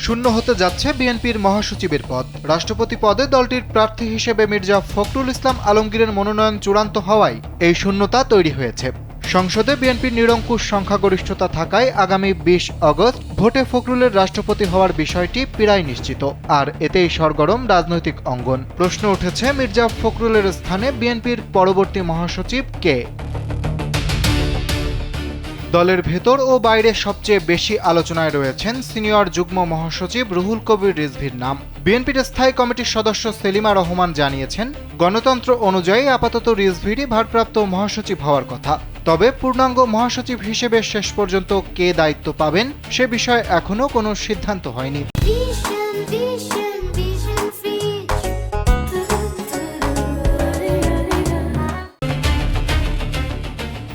শূন্য হতে যাচ্ছে বিএনপির মহাসচিবের পদ। রাষ্ট্রপতি পদে দলটির প্রার্থী হিসেবে মির্জা ফখরুল ইসলাম আলমগীরের মনোনয়ন চূড়ান্ত হওয়ায় এই শূন্যতা তৈরি হয়েছে। সংসদে বিএনপির নিরঙ্কুশ সংখ্যাগরিষ্ঠতা থাকায় আগামী ২০ আগস্ট ভোটে ফখরুলের রাষ্ট্রপতি হওয়ার বিষয়টি প্রায় নিশ্চিত। আর এতেই সরগরম রাজনৈতিক অঙ্গন। প্রশ্ন উঠেছে, মির্জা ফখরুলের স্থানে বিএনপির পরবর্তী মহাসচিব কে? দলের ভেতর ও বাইরে সবচেয়ে বেশি আলোচনায় রয়েছেন সিনিয়র যুগ্ম মহাসচিব রুহুল কবির রিজভীর নাম। বিএনপির স্থায়ী কমিটির সদস্য সেলিমা রহমান জানিয়েছেন, গণতন্ত্র অনুযায়ী আপাতত রিজভীরই ভারপ্রাপ্ত মহাসচিব হওয়ার কথা। তবে পূর্ণাঙ্গ মহাসচিব হিসেবে শেষ পর্যন্ত কে দায়িত্ব পাবেন সে বিষয়ে এখনও কোনো সিদ্ধান্ত হয়নি।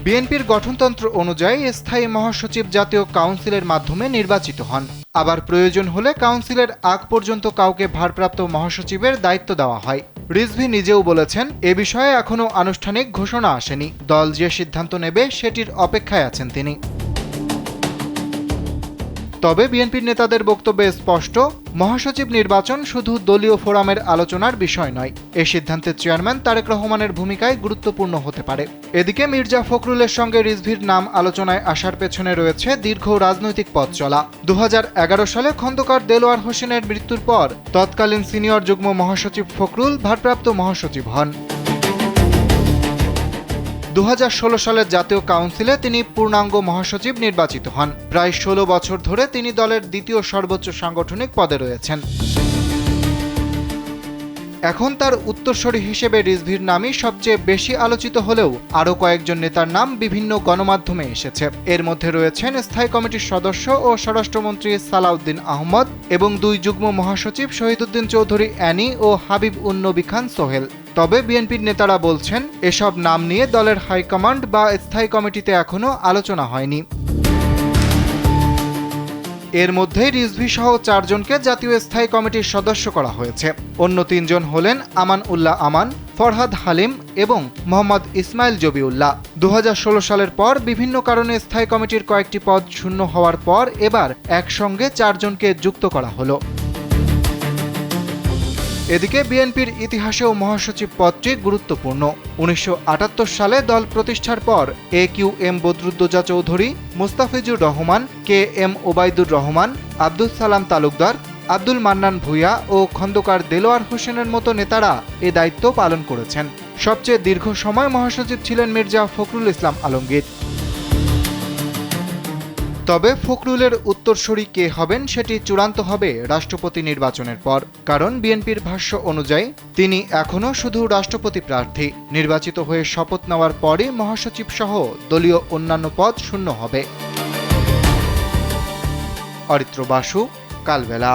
বিএনপির গঠনতন্ত্র অনুযায়ী স্থায়ী মহাসচিব জাতীয় কাউন্সিলের মাধ্যমে নির্বাচিত হন। আবার প্রয়োজন হলে কাউন্সিলের আগ পর্যন্ত কাউকে ভারপ্রাপ্ত মহাসচিবের দায়িত্ব দেওয়া হয়। রিজভী নিজেও বলেছেন, এ বিষয়ে এখনও আনুষ্ঠানিক ঘোষণা আসেনি। দল যে সিদ্ধান্ত নেবে সেটির অপেক্ষায় আছেন তিনি। তবে বিএনপির নেতাদের বক্তব্যে স্পষ্ট, মহাসচিব নির্বাচন শুধু দলীয় ফোরামের আলোচনার বিষয় নয়। এই সিদ্ধান্তে চেয়ারম্যান তারেক রহমানের ভূমিকায় গুরুত্বপূর্ণ হতে পারে। এদিকে মির্জা ফখরুলের সঙ্গে রিজভীর নাম আলোচনায় আসার পেছনে রয়েছে দীর্ঘ রাজনৈতিক পথ চলা। ২০১১ সালে খন্দকার দেলোয়ার হোসেনের মৃত্যুর পর তৎকালীন সিনিয়র যুগ্ম মহাসচিব ফখরুল ভারপ্রাপ্ত মহাসচিব হন। ২০১৬ সালের জাতীয় কাউন্সিলে তিনি পূর্ণাঙ্গ মহাসচিব নির্বাচিত হন। প্রায় ১৬ বছর ধরে তিনি দলের দ্বিতীয় সর্বোচ্চ সাংগঠনিক পদে রয়েছেন। এখন তার উত্তরসূরি হিসেবে রিজভীর নামই সবচেয়ে বেশি আলোচিত হলেও আরও কয়েকজন নেতার নাম বিভিন্ন গণমাধ্যমে এসেছে। এর মধ্যে রয়েছেন স্থায়ী কমিটির সদস্য ও স্বরাষ্ট্রমন্ত্রী সালাউদ্দিন আহমদ এবং ২ যুগ্ম মহাসচিব শহীদউদ্দিন চৌধুরী অ্যানি ও হাবিব উন নবী খান সোহেল। তবে বিএনপির নেতারা বলছেন, এসব নাম নিয়ে দলের হাইকমান্ড বা স্থায়ী কমিটিতে এখনও আলোচনা হয়নি। এর মধ্যেই রিজভী সহ ৪ জনকে জাতীয় স্থায়ী কমিটির সদস্য করা হয়েছে। অন্য ৩ জন হলেন আমান উল্লাহ আমান, ফরহাদ হালিম এবং মোহাম্মদ ইসমাইল জবিউল্লাহ। ২০১৬ সালের পর বিভিন্ন কারণে স্থায়ী কমিটির কয়েকটি পদ শূন্য হওয়ার পর এবার একসঙ্গে ৪ জনকে যুক্ত করা হলো। এদিকে বিএনপির ইতিহাসেও মহাসচিব পদটি গুরুত্বপূর্ণ। ১৯৭৮ সালে দল প্রতিষ্ঠার পর AQM বদরুদ্দোজা চৌধুরী, মুস্তাফিজুর রহমান, KM ওবায়দুর রহমান, আব্দুল সালাম তালুকদার, আব্দুল মান্নান ভূঁইয়া ও খন্দকার দেলোয়ার হোসেনের মতো নেতারা এ দায়িত্ব পালন করেছেন। সবচেয়ে দীর্ঘ সময় মহাসচিব ছিলেন মির্জা ফখরুল ইসলাম আলমগীর। তবে ফখরুলের উত্তরসূরি কে হবেন সেটি চূড়ান্ত হবে রাষ্ট্রপতি নির্বাচনের পর। কারণ বিএনপির ভাষ্য অনুযায়ী তিনি এখনও শুধু রাষ্ট্রপতি প্রার্থী। নির্বাচিত হয়ে শপথ নেওয়ার পরই মহাসচিব সহ দলীয় অন্যান্য পদ শূন্য হবে। অরিত্র বাসু, কালবেলা।